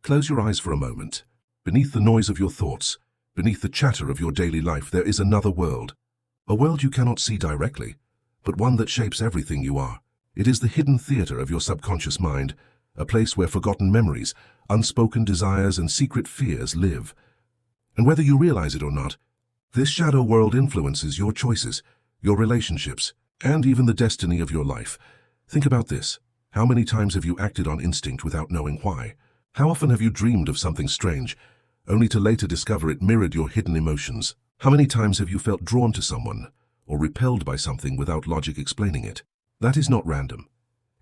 Close your eyes for a moment. Beneath the noise of your thoughts, beneath the chatter of your daily life, there is another world. A world you cannot see directly, but one that shapes everything you are. It is the hidden theater of your subconscious mind, a place where forgotten memories, unspoken desires, and secret fears live. And whether you realize it or not, this shadow world influences your choices, your relationships, and even the destiny of your life. Think about this. How many times have you acted on instinct without knowing why? How often have you dreamed of something strange, only to later discover it mirrored your hidden emotions? How many times have you felt drawn to someone, or repelled by something without logic explaining it? That is not random.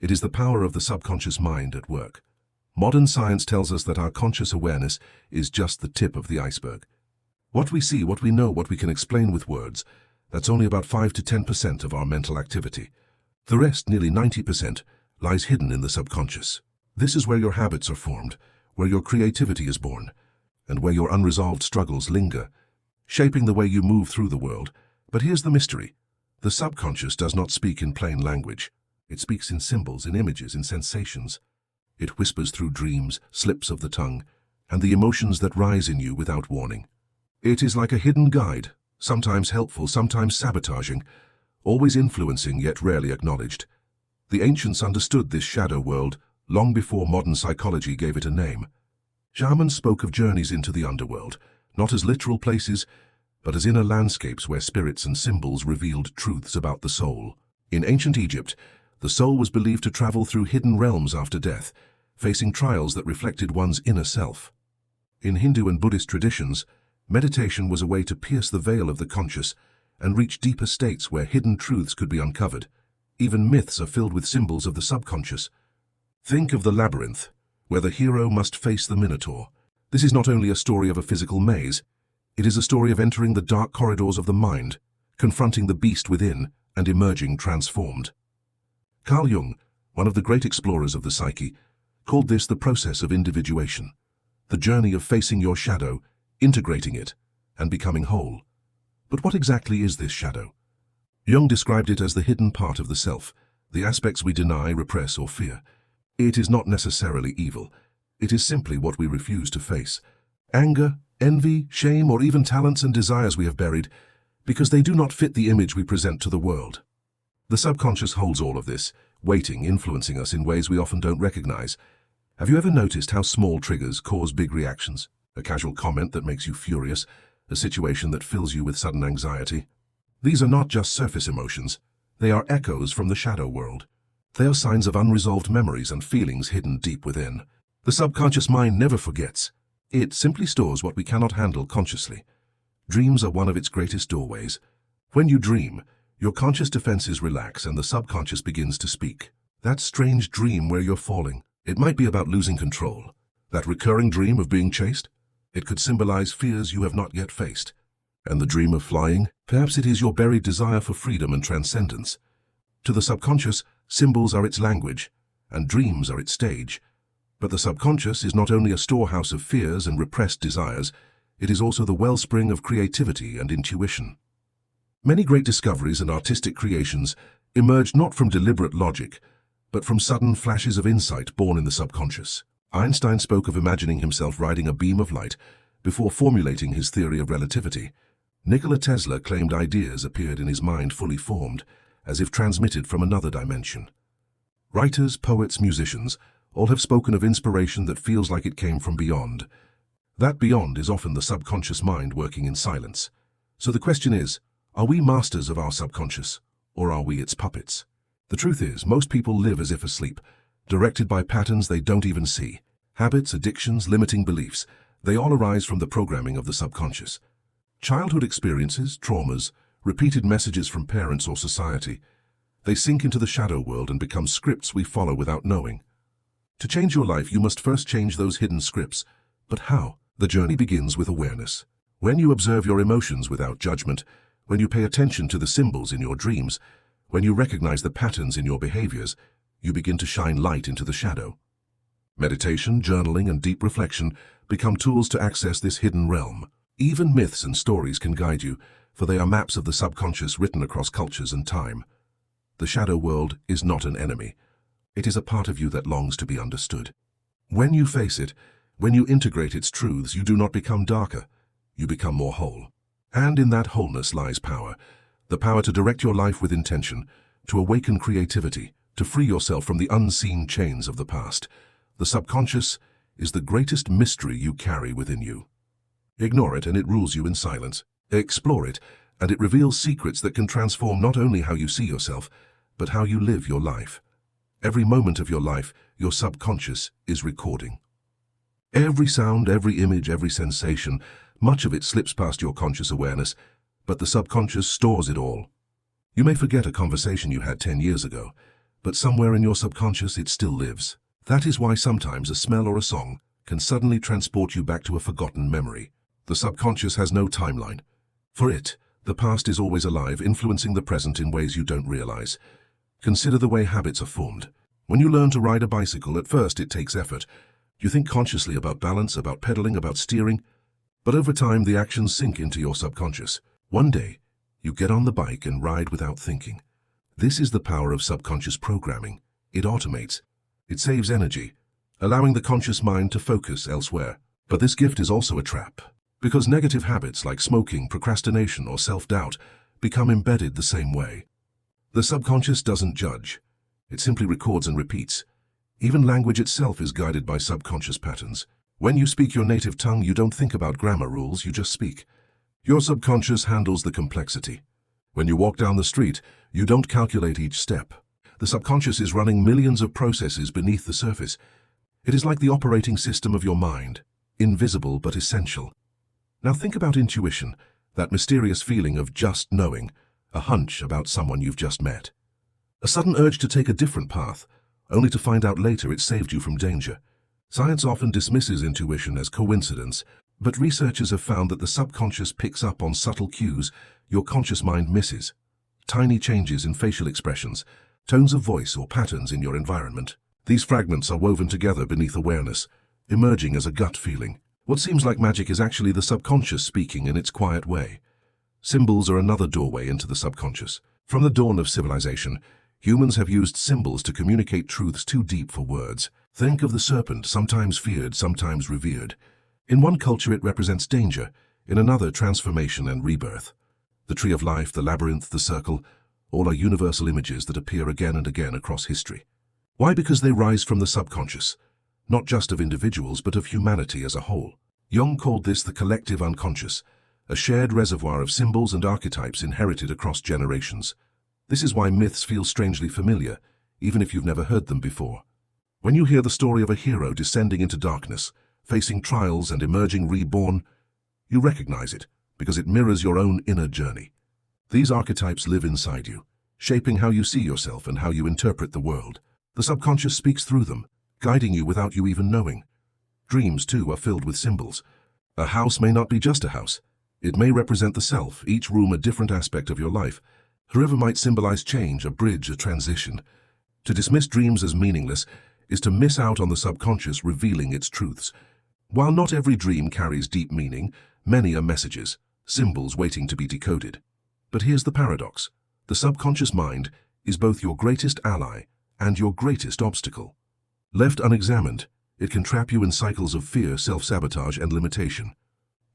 It is the power of the subconscious mind at work. Modern science tells us that our conscious awareness is just the tip of the iceberg. What we see, what we know, what we can explain with words, that's only about 5 to 10% of our mental activity. The rest, nearly 90%, lies hidden in the subconscious. This is where your habits are formed, where your creativity is born, and where your unresolved struggles linger, shaping the way you move through the world. But here's the mystery. The subconscious does not speak in plain language. It speaks in symbols, in images, in sensations. It whispers through dreams, slips of the tongue, and the emotions that rise in you without warning. It is like a hidden guide, sometimes helpful, sometimes sabotaging, always influencing yet rarely acknowledged. The ancients understood this shadow world long before modern psychology gave it a name. Shamans spoke of journeys into the underworld, not as literal places, but as inner landscapes where spirits and symbols revealed truths about the soul. In ancient Egypt, the soul was believed to travel through hidden realms after death, facing trials that reflected one's inner self. In Hindu and Buddhist traditions, meditation was a way to pierce the veil of the conscious and reach deeper states where hidden truths could be uncovered. Even myths are filled with symbols of the subconscious. Think of the labyrinth, where the hero must face the Minotaur. This is not only a story of a physical maze, it is a story of entering the dark corridors of the mind, confronting the beast within, and emerging transformed. Carl Jung, one of the great explorers of the psyche, called this the process of individuation, the journey of facing your shadow, integrating it, and becoming whole. But what exactly is this shadow? Jung described it as the hidden part of the self, the aspects we deny, repress, or fear. It is not necessarily evil. It is simply what we refuse to face. Anger, envy, shame, or even talents and desires we have buried, because they do not fit the image we present to the world. The subconscious holds all of this, waiting, influencing us in ways we often don't recognize. Have you ever noticed how small triggers cause big reactions? A casual comment that makes you furious, a situation that fills you with sudden anxiety. These are not just surface emotions. They are echoes from the shadow world. They are signs of unresolved memories and feelings hidden deep within. The subconscious mind never forgets. It simply stores what we cannot handle consciously. Dreams are one of its greatest doorways. When you dream, your conscious defenses relax and the subconscious begins to speak. That strange dream where you're falling, it might be about losing control. That recurring dream of being chased, it could symbolize fears you have not yet faced. And the dream of flying, perhaps it is your buried desire for freedom and transcendence. To the subconscious, symbols are its language, and dreams are its stage. But the subconscious is not only a storehouse of fears and repressed desires, it is also the wellspring of creativity and intuition. Many great discoveries and artistic creations emerged not from deliberate logic, but from sudden flashes of insight born in the subconscious. Einstein spoke of imagining himself riding a beam of light before formulating his theory of relativity. Nikola Tesla claimed ideas appeared in his mind fully formed, as if transmitted from another dimension. Writers, poets, musicians, all have spoken of inspiration that feels like it came from beyond. That beyond is often the subconscious mind working in silence. So the question is, are we masters of our subconscious, or are we its puppets? The truth is, most people live as if asleep, directed by patterns they don't even see. Habits, addictions, limiting beliefs, they all arise from the programming of the subconscious. Childhood experiences, traumas, repeated messages from parents or society, they sink into the shadow world and become scripts we follow without knowing. To change your life, you must first change those hidden scripts. But how? The journey begins with awareness. When you observe your emotions without judgment, when you pay attention to the symbols in your dreams, when you recognize the patterns in your behaviors, you begin to shine light into the shadow. Meditation, journaling, and deep reflection become tools to access this hidden realm. Even myths and stories can guide you, for they are maps of the subconscious written across cultures and time. The shadow world is not an enemy. It is a part of you that longs to be understood. When you face it, When you integrate its truths, you do not become darker, you become more whole. And in that wholeness lies power. The power to direct your life with intention, to awaken creativity, to free yourself from the unseen chains of the past. The subconscious is the greatest mystery you carry within you. Ignore it and it rules you in silence. Explore it and it reveals secrets that can transform not only how you see yourself, but how you live your life. Every moment of your life, your subconscious is recording. Every sound, every image, every sensation, much of it slips past your conscious awareness, but the subconscious stores it all. You may forget a conversation you had 10 years ago, but somewhere in your subconscious it still lives. That is why sometimes a smell or a song can suddenly transport you back to a forgotten memory. The subconscious has no timeline. For it, the past is always alive, influencing the present in ways you don't realize. Consider the way habits are formed. When you learn to ride a bicycle, at first it takes effort. You think consciously about balance, about pedaling, about steering, but over time the actions sink into your subconscious. One day, you get on the bike and ride without thinking. This is the power of subconscious programming. It automates. It saves energy, allowing the conscious mind to focus elsewhere. But this gift is also a trap, because negative habits like smoking, procrastination, or self-doubt become embedded the same way. The subconscious doesn't judge. It simply records and repeats. Even language itself is guided by subconscious patterns. When you speak your native tongue, you don't think about grammar rules, you just speak. Your subconscious handles the complexity. When you walk down the street, you don't calculate each step. The subconscious is running millions of processes beneath the surface. It is like the operating system of your mind, invisible but essential. Now think about intuition, that mysterious feeling of just knowing, a hunch about someone you've just met. A sudden urge to take a different path, only to find out later it saved you from danger. Science often dismisses intuition as coincidence, but researchers have found that the subconscious picks up on subtle cues your conscious mind misses. Tiny changes in facial expressions, tones of voice, or patterns in your environment. These fragments are woven together beneath awareness, emerging as a gut feeling. What seems like magic is actually the subconscious speaking in its quiet way. Symbols are another doorway into the subconscious. From the dawn of civilization, humans have used symbols to communicate truths too deep for words. Think of the serpent, sometimes feared, sometimes revered. In one culture it represents danger, in another transformation and rebirth. The tree of life, the labyrinth, the circle, all are universal images that appear again and again across history. Why? Because they rise from the subconscious, not just of individuals but of humanity as a whole. Jung called this the collective unconscious, a shared reservoir of symbols and archetypes inherited across generations. This is why myths feel strangely familiar, even if you've never heard them before. When you hear the story of a hero descending into darkness, facing trials and emerging reborn, you recognize it because it mirrors your own inner journey. These archetypes live inside you, shaping how you see yourself and how you interpret the world. The subconscious speaks through them, guiding you without you even knowing. Dreams, too, are filled with symbols. A house may not be just a house. It may represent the self, each room a different aspect of your life. A river might symbolize change, a bridge, a transition. To dismiss dreams as meaningless is to miss out on the subconscious revealing its truths. While not every dream carries deep meaning, many are messages, symbols waiting to be decoded. But here's the paradox. The subconscious mind is both your greatest ally and your greatest obstacle. Left unexamined, it can trap you in cycles of fear, self-sabotage, and limitation.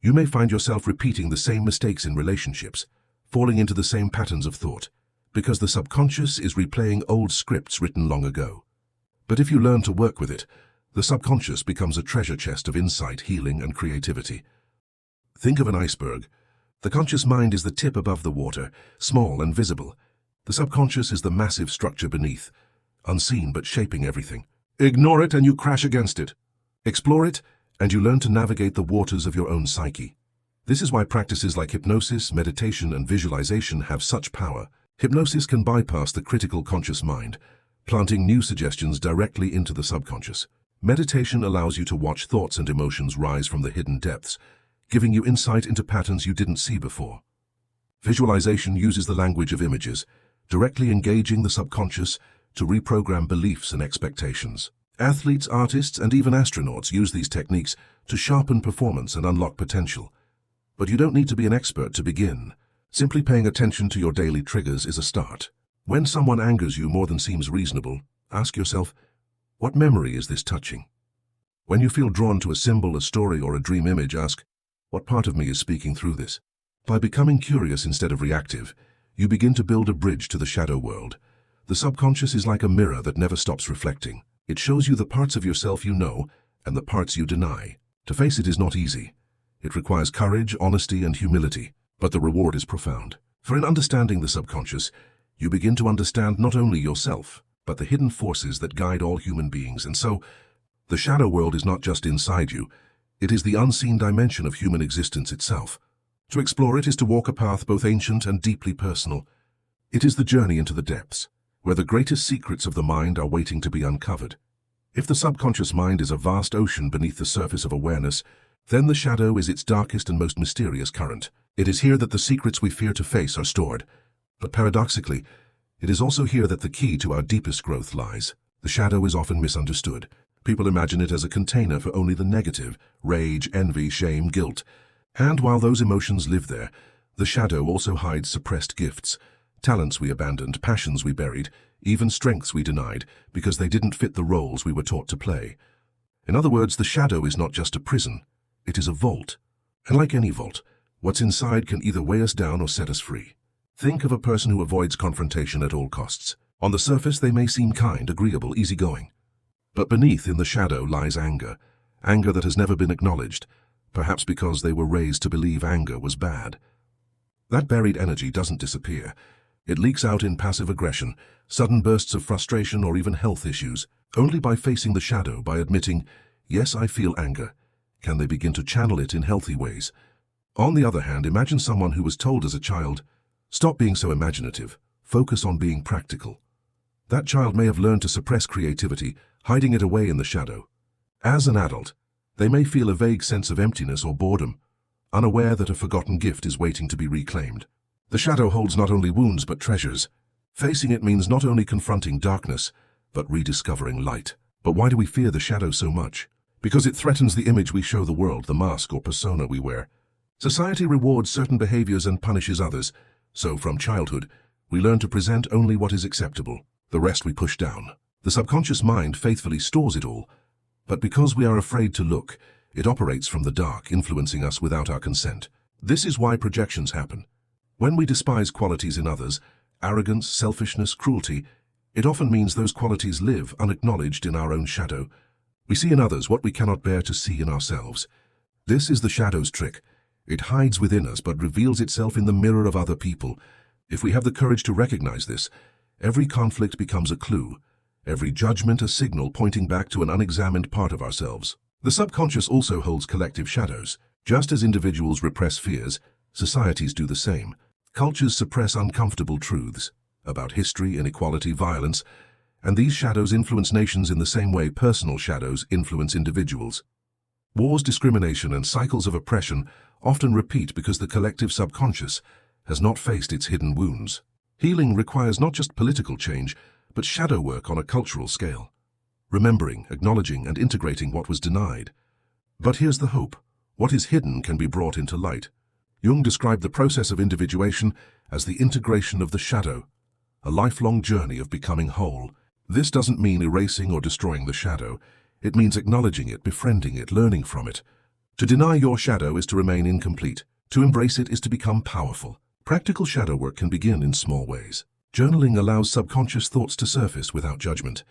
You may find yourself repeating the same mistakes in relationships, falling into the same patterns of thought, because the subconscious is replaying old scripts written long ago. But if you learn to work with it, the subconscious becomes a treasure chest of insight, healing, and creativity. Think of an iceberg. The conscious mind is the tip above the water, small and visible. The subconscious is the massive structure beneath, unseen but shaping everything. Ignore it and you crash against it. Explore it and you learn to navigate the waters of your own psyche. This is why practices like hypnosis, meditation, and visualization have such power. Hypnosis can bypass the critical conscious mind, planting new suggestions directly into the subconscious. Meditation allows you to watch thoughts and emotions rise from the hidden depths, giving you insight into patterns you didn't see before. Visualization uses the language of images, directly engaging the subconscious to reprogram beliefs and expectations. Athletes, artists, and even astronauts use these techniques to sharpen performance and unlock potential. But you don't need to be an expert to begin. Simply paying attention to your daily triggers is a start. When someone angers you more than seems reasonable, ask yourself, what memory is this touching? When you feel drawn to a symbol, a story, or a dream image, ask, what part of me is speaking through this? By becoming curious instead of reactive, you begin to build a bridge to the shadow world. The subconscious is like a mirror that never stops reflecting. It shows you the parts of yourself you know and the parts you deny. To face it is not easy. It requires courage, honesty, and humility, but the reward is profound. For in understanding the subconscious, you begin to understand not only yourself, but the hidden forces that guide all human beings. And so, the shadow world is not just inside you, it is the unseen dimension of human existence itself. To explore it is to walk a path both ancient and deeply personal. It is the journey into the depths, where the greatest secrets of the mind are waiting to be uncovered. If the subconscious mind is a vast ocean beneath the surface of awareness, then the shadow is its darkest and most mysterious current. It is here that the secrets we fear to face are stored. But paradoxically, it is also here that the key to our deepest growth lies. The shadow is often misunderstood. People imagine it as a container for only the negative, rage, envy, shame, guilt. And while those emotions live there, the shadow also hides suppressed gifts, talents we abandoned, passions we buried, even strengths we denied because they didn't fit the roles we were taught to play. In other words, the shadow is not just a prison, it is a vault. And like any vault, what's inside can either weigh us down or set us free. Think of a person who avoids confrontation at all costs. On the surface, they may seem kind, agreeable, easygoing. But beneath, in the shadow, lies anger. Anger that has never been acknowledged, perhaps because they were raised to believe anger was bad. That buried energy doesn't disappear. It leaks out in passive aggression, sudden bursts of frustration, or even health issues. Only by facing the shadow, by admitting, yes, I feel anger, can they begin to channel it in healthy ways. On the other hand, imagine someone who was told as a child, stop being so imaginative, focus on being practical. That child may have learned to suppress creativity, hiding it away in the shadow. As an adult, they may feel a vague sense of emptiness or boredom, unaware that a forgotten gift is waiting to be reclaimed. The shadow holds not only wounds but treasures. Facing it means not only confronting darkness, but rediscovering light. But why do we fear the shadow so much? Because it threatens the image we show the world, the mask or persona we wear. Society rewards certain behaviors and punishes others, so from childhood, we learn to present only what is acceptable. The rest we push down. The subconscious mind faithfully stores it all, but because we are afraid to look, it operates from the dark, influencing us without our consent. This is why projections happen. When we despise qualities in others, arrogance, selfishness, cruelty, it often means those qualities live unacknowledged in our own shadow. We see in others what we cannot bear to see in ourselves. This is the shadow's trick. It hides within us but reveals itself in the mirror of other people. If we have the courage to recognize this, every conflict becomes a clue, every judgment a signal pointing back to an unexamined part of ourselves. The subconscious also holds collective shadows. Just as individuals repress fears, societies do the same. Cultures suppress uncomfortable truths about history, inequality, violence, and these shadows influence nations in the same way personal shadows influence individuals. Wars, discrimination, and cycles of oppression often repeat because the collective subconscious has not faced its hidden wounds. Healing requires not just political change, but shadow work on a cultural scale. Remembering, acknowledging, and integrating what was denied. But here's the hope. What is hidden can be brought into light. Jung described the process of individuation as the integration of the shadow, a lifelong journey of becoming whole. This doesn't mean erasing or destroying the shadow. It means acknowledging it, befriending it, learning from it. To deny your shadow is to remain incomplete. To embrace it is to become powerful. Practical shadow work can begin in small ways. Journaling allows subconscious thoughts to surface without judgment.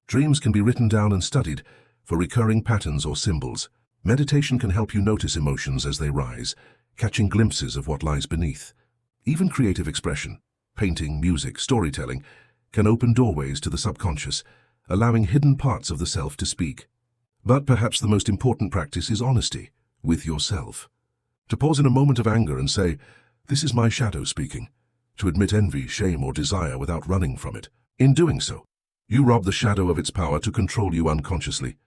Dreams can be written down and studied for recurring patterns or symbols. Meditation can help you notice emotions as they rise, catching glimpses of what lies beneath. Even creative expression, painting, music, storytelling, can open doorways to the subconscious, allowing hidden parts of the self to speak. But perhaps the most important practice is honesty with yourself. To pause in a moment of anger and say, "This is my shadow speaking." To admit envy, shame, or desire without running from it. In doing so, you rob the shadow of its power to control you unconsciously.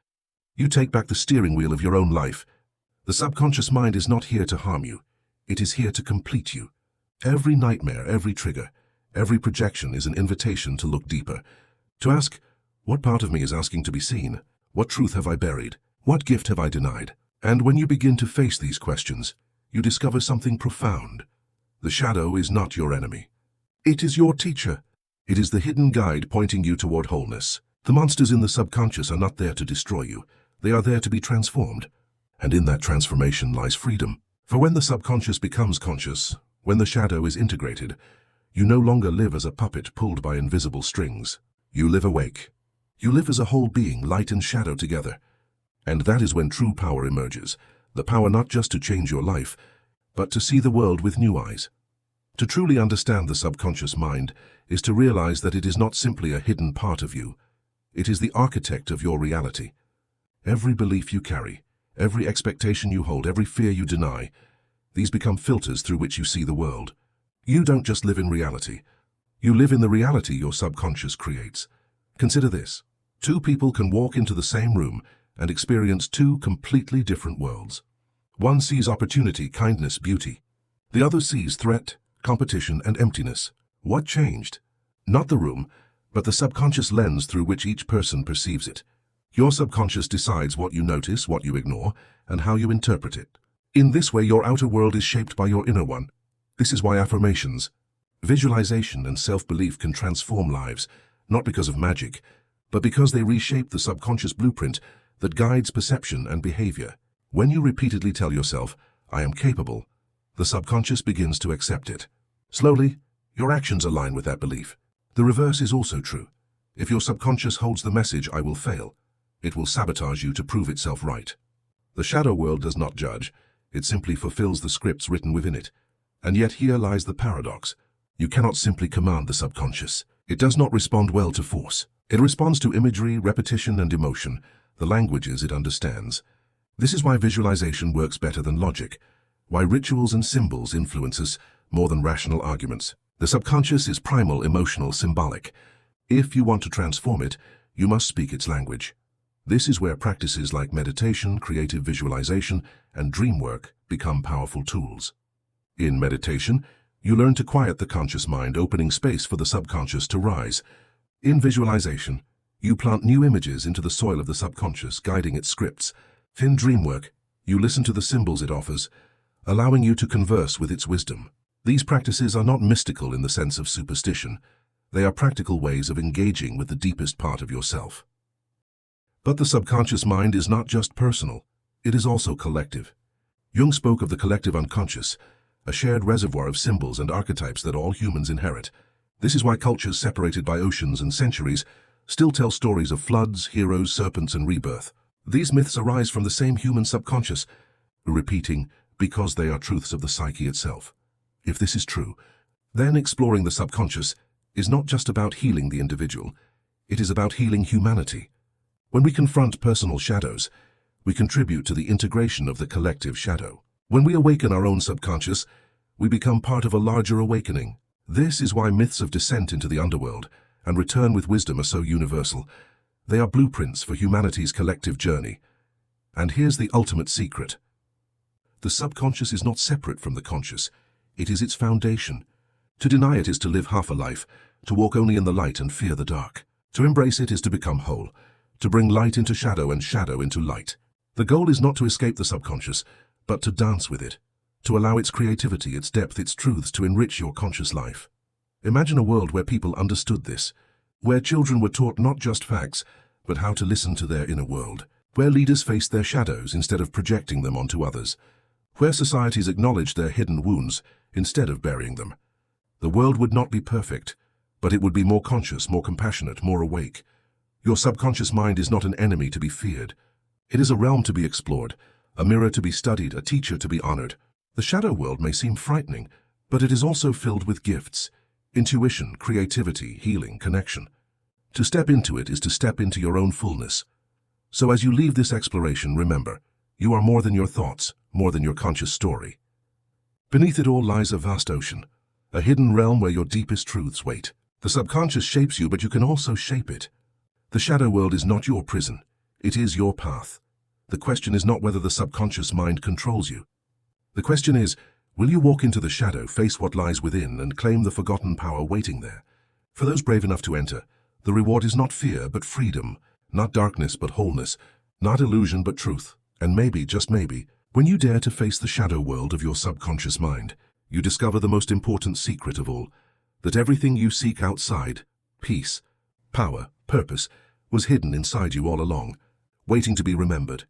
You take back the steering wheel of your own life. The subconscious mind is not here to harm you. It is here to complete you. Every nightmare, every trigger, every projection is an invitation to look deeper. To ask, what part of me is asking to be seen? What truth have I buried? What gift have I denied? And when you begin to face these questions, you discover something profound. The shadow is not your enemy. It is your teacher. It is the hidden guide pointing you toward wholeness. The monsters in the subconscious are not there to destroy you. They are there to be transformed. And in that transformation lies freedom. For when the subconscious becomes conscious, when the shadow is integrated, you no longer live as a puppet pulled by invisible strings. You live awake. You live as a whole being, light and shadow together. And that is when true power emerges. The power not just to change your life, but to see the world with new eyes. To truly understand the subconscious mind is to realize that it is not simply a hidden part of you. It is the architect of your reality. Every belief you carry, every expectation you hold, every fear you deny, these become filters through which you see the world. You don't just live in reality. You live in the reality your subconscious creates. Consider this. Two people can walk into the same room and experience two completely different worlds. One sees opportunity, kindness, beauty. The other sees threat, competition, and emptiness. What changed? Not the room, but the subconscious lens through which each person perceives it. Your subconscious decides what you notice, what you ignore, and how you interpret it. In this way, your outer world is shaped by your inner one. This is why affirmations, visualization, and self-belief can transform lives, not because of magic, but because they reshape the subconscious blueprint that guides perception and behavior. When you repeatedly tell yourself, "I am capable," the subconscious begins to accept it. Slowly, your actions align with that belief. The reverse is also true. If your subconscious holds the message, "I will fail," it will sabotage you to prove itself right. The shadow world does not judge. It simply fulfills the scripts written within it. And yet here lies the paradox. You cannot simply command the subconscious. It does not respond well to force. It responds to imagery, repetition, and emotion, the languages it understands. This is why visualization works better than logic, why rituals and symbols influence us more than rational arguments. The subconscious is primal, emotional, symbolic. If you want to transform it, you must speak its language. This is where practices like meditation, creative visualization, and dream work become powerful tools. In meditation, you learn to quiet the conscious mind, opening space for the subconscious to rise. In visualization, you plant new images into the soil of the subconscious, guiding its scripts. In dream work, you listen to the symbols it offers, allowing you to converse with its wisdom. These practices are not mystical in the sense of superstition. They are practical ways of engaging with the deepest part of yourself. But the subconscious mind is not just personal, it is also collective. Jung spoke of the collective unconscious, a shared reservoir of symbols and archetypes that all humans inherit. This is why cultures separated by oceans and centuries still tell stories of floods, heroes, serpents, and rebirth. These myths arise from the same human subconscious, repeating because they are truths of the psyche itself. If this is true, then exploring the subconscious is not just about healing the individual, it is about healing humanity. When we confront personal shadows, we contribute to the integration of the collective shadow. When we awaken our own subconscious, we become part of a larger awakening. This is why myths of descent into the underworld and return with wisdom are so universal. They are blueprints for humanity's collective journey. And here's the ultimate secret. The subconscious is not separate from the conscious. It is its foundation. To deny it is to live half a life, to walk only in the light and fear the dark. To embrace it is to become whole, to bring light into shadow and shadow into light. The goal is not to escape the subconscious, but to dance with it, to allow its creativity, its depth, its truths to enrich your conscious life. Imagine a world where people understood this, where children were taught not just facts, but how to listen to their inner world, where leaders faced their shadows instead of projecting them onto others, where societies acknowledged their hidden wounds instead of burying them. The world would not be perfect, but it would be more conscious, more compassionate, more awake. Your subconscious mind is not an enemy to be feared. It is a realm to be explored, a mirror to be studied, a teacher to be honored. The shadow world may seem frightening, but it is also filled with gifts, intuition, creativity, healing, connection. To step into it is to step into your own fullness. So as you leave this exploration, remember, you are more than your thoughts, more than your conscious story. Beneath it all lies a vast ocean, a hidden realm where your deepest truths wait. The subconscious shapes you, but you can also shape it. The shadow world is not your prison. It is your path. The question is not whether the subconscious mind controls you. The question is, will you walk into the shadow, face what lies within, and claim the forgotten power waiting there? For those brave enough to enter, the reward is not fear, but freedom, not darkness, but wholeness, not illusion, but truth. And maybe, just maybe, when you dare to face the shadow world of your subconscious mind, you discover the most important secret of all, that everything you seek outside, peace, power, purpose, was hidden inside you all along. waiting to be remembered.